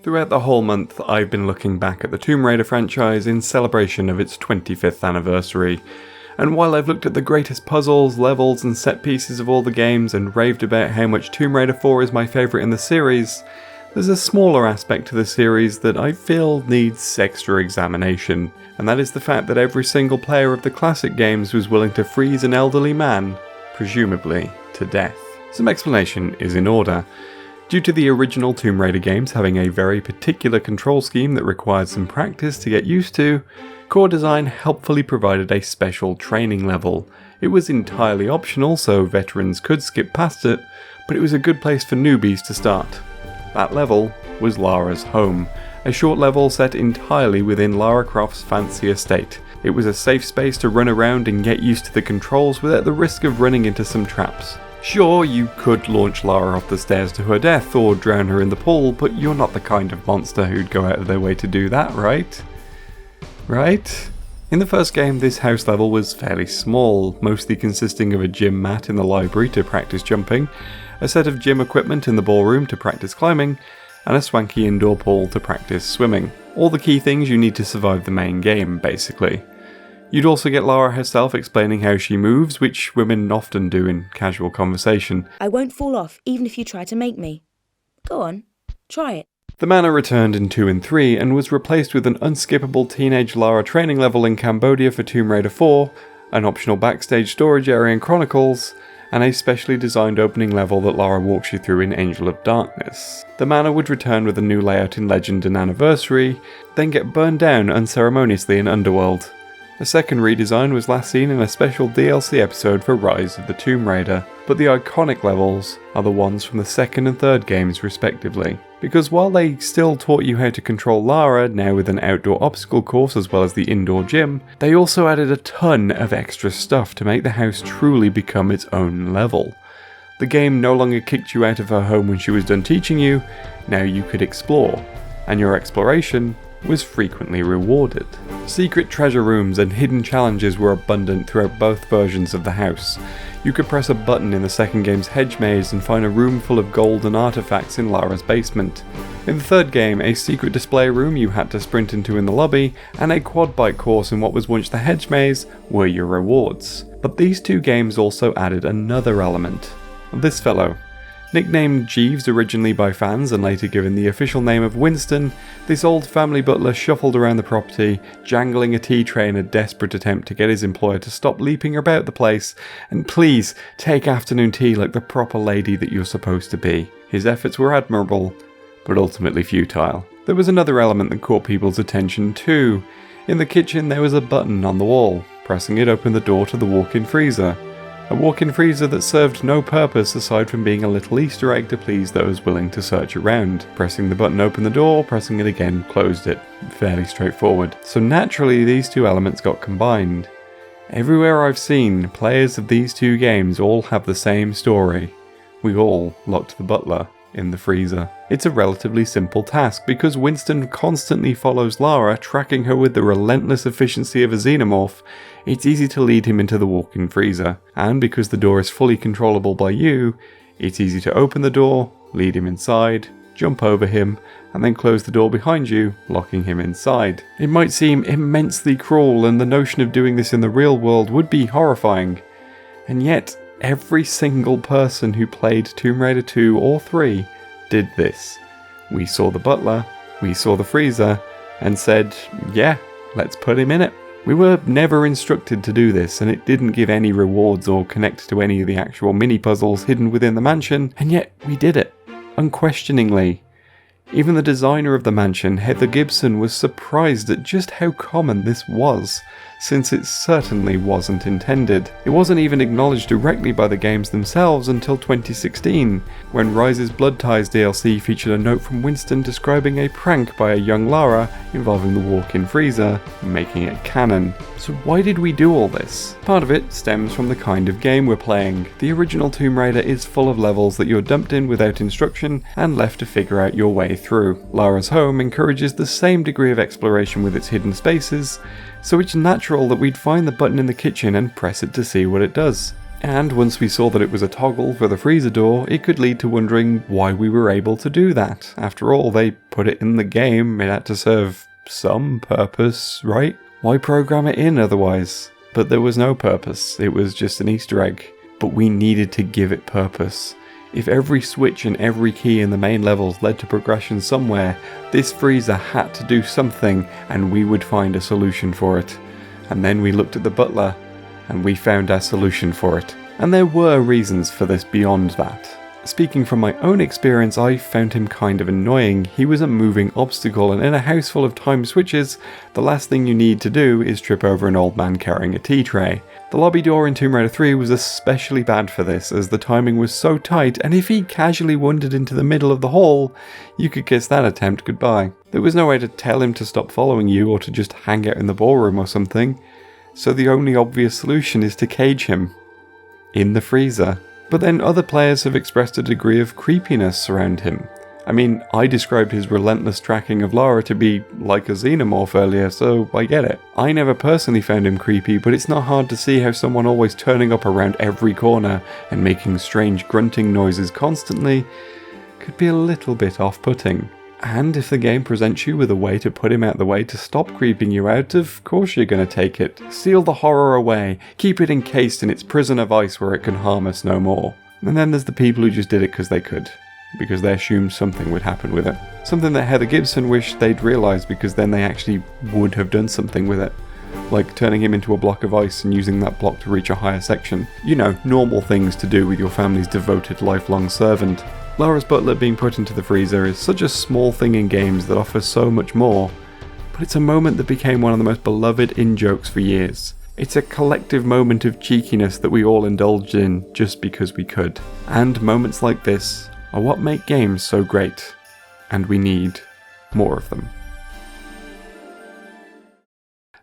Throughout the whole month, I've been looking back at the Tomb Raider franchise in celebration of its 25th anniversary, and while I've looked at the greatest puzzles, levels and set pieces of all the games and raved about how much Tomb Raider 4 is my favourite in the series, there's a smaller aspect to the series that I feel needs extra examination, and that is the fact that every single player of the classic games was willing to freeze an elderly man, presumably to death. Some explanation is in order. Due to the original Tomb Raider games having a very particular control scheme that required some practice to get used to, Core Design helpfully provided a special training level. It was entirely optional, so veterans could skip past it, but it was a good place for newbies to start. That level was Lara's home, a short level set entirely within Lara Croft's fancy estate. It was a safe space to run around and get used to the controls without the risk of running into some traps. Sure, you could launch Lara off the stairs to her death or drown her in the pool, but you're not the kind of monster who'd go out of their way to do that, right? Right? In the first game, this house level was fairly small, mostly consisting of a gym mat in the library to practice jumping, a set of gym equipment in the ballroom to practice climbing, and a swanky indoor pool to practice swimming. All the key things you need to survive the main game, basically. You'd also get Lara herself explaining how she moves, which women often do in casual conversation. I won't fall off, even if you try to make me. Go on, try it. The manor returned in 2 and 3 and was replaced with an unskippable teenage Lara training level in Cambodia for Tomb Raider 4, an optional backstage storage area in Chronicles, and a specially designed opening level that Lara walks you through in Angel of Darkness. The manor would return with a new layout in Legend and Anniversary, then get burned down unceremoniously in Underworld. A second redesign was last seen in a special DLC episode for Rise of the Tomb Raider, but the iconic levels are the ones from the second and third games respectively. Because while they still taught you how to control Lara, now with an outdoor obstacle course as well as the indoor gym, they also added a ton of extra stuff to make the house truly become its own level. The game no longer kicked you out of her home when she was done teaching you, now you could explore, and your exploration was frequently rewarded. Secret treasure rooms and hidden challenges were abundant throughout both versions of the house. You could press a button in the second game's hedge maze and find a room full of gold and artifacts in Lara's basement. In the third game, a secret display room you had to sprint into in the lobby, and a quad bike course in what was once the hedge maze were your rewards. But these two games also added another element. This fellow. Nicknamed Jeeves originally by fans and later given the official name of Winston, this old family butler shuffled around the property, jangling a tea tray in a desperate attempt to get his employer to stop leaping about the place and please take afternoon tea like the proper lady that you're supposed to be. His efforts were admirable, but ultimately futile. There was another element that caught people's attention too. In the kitchen there was a button on the wall. Pressing it opened the door to the walk-in freezer. A walk-in freezer that served no purpose aside from being a little Easter egg to please those willing to search around. Pressing the button opened the door, pressing it again closed it. Fairly straightforward. So naturally these two elements got combined. Everywhere I've seen, players of these two games all have the same story. We all locked the butler in the freezer. It's a relatively simple task because Winston constantly follows Lara, tracking her with the relentless efficiency of a xenomorph. It's easy to lead him into the walk-in freezer, and because the door is fully controllable by you, it's easy to open the door, lead him inside, jump over him, and then close the door behind you, locking him inside. It might seem immensely cruel, and the notion of doing this in the real world would be horrifying, and yet every single person who played Tomb Raider 2 or 3 did this. We saw the butler, we saw the freezer, and said, yeah, let's put him in it. We were never instructed to do this, and it didn't give any rewards or connect to any of the actual mini-puzzles hidden within the mansion, and yet we did it, unquestioningly. Even the designer of the mansion, Heather Gibson, was surprised at just how common this was, since it certainly wasn't intended. It wasn't even acknowledged directly by the games themselves until 2016, when Rise's Blood Ties DLC featured a note from Winston describing a prank by a young Lara involving the walk-in freezer, making it canon. So why did we do all this? Part of it stems from the kind of game we're playing. The original Tomb Raider is full of levels that you're dumped in without instruction and left to figure out your way through. Lara's home encourages the same degree of exploration with its hidden spaces, so it's natural that we'd find the button in the kitchen and press it to see what it does. And once we saw that it was a toggle for the freezer door, it could lead to wondering why we were able to do that. After all, they put it in the game, it had to serve some purpose, right? Why program it in otherwise? But there was no purpose, it was just an Easter egg. But we needed to give it purpose. If every switch and every key in the main levels led to progression somewhere, this freezer had to do something and we would find a solution for it. And then we looked at the Butler and we found our solution for it. And there were reasons for this beyond that. Speaking from my own experience, I found him kind of annoying. He was a moving obstacle, and in a house full of time switches, the last thing you need to do is trip over an old man carrying a tea tray. The lobby door in Tomb Raider 3 was especially bad for this, as the timing was so tight, and if he casually wandered into the middle of the hall, you could kiss that attempt goodbye. There was no way to tell him to stop following you or to just hang out in the ballroom or something, so the only obvious solution is to cage him in the freezer. But then other players have expressed a degree of creepiness around him. I mean, I described his relentless tracking of Lara to be like a xenomorph earlier, so I get it. I never personally found him creepy, but it's not hard to see how someone always turning up around every corner and making strange grunting noises constantly could be a little bit off-putting. And if the game presents you with a way to put him out the way to stop creeping you out, of course you're going to take it. Seal the horror away, keep it encased in its prison of ice where it can harm us no more. And then there's the people who just did it because they could. Because they assumed something would happen with it. Something that Heather Gibson wished they'd realised, because then they actually would have done something with it. Like turning him into a block of ice and using that block to reach a higher section. You know, normal things to do with your family's devoted lifelong servant. Lara's Butler being put into the freezer is such a small thing in games that offers so much more, but it's a moment that became one of the most beloved in-jokes for years. It's a collective moment of cheekiness that we all indulged in just because we could. And moments like this are what make games so great, and we need more of them.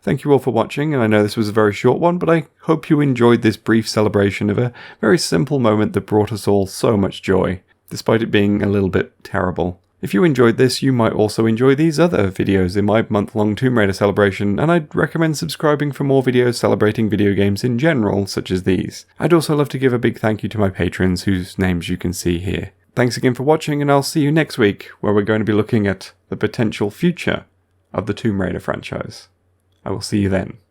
Thank you all for watching, and I know this was a very short one, but I hope you enjoyed this brief celebration of a very simple moment that brought us all so much joy, despite it being a little bit terrible. If you enjoyed this, you might also enjoy these other videos in my month-long Tomb Raider celebration, and I'd recommend subscribing for more videos celebrating video games in general, such as these. I'd also love to give a big thank you to my patrons, whose names you can see here. Thanks again for watching, and I'll see you next week, where we're going to be looking at the potential future of the Tomb Raider franchise. I will see you then.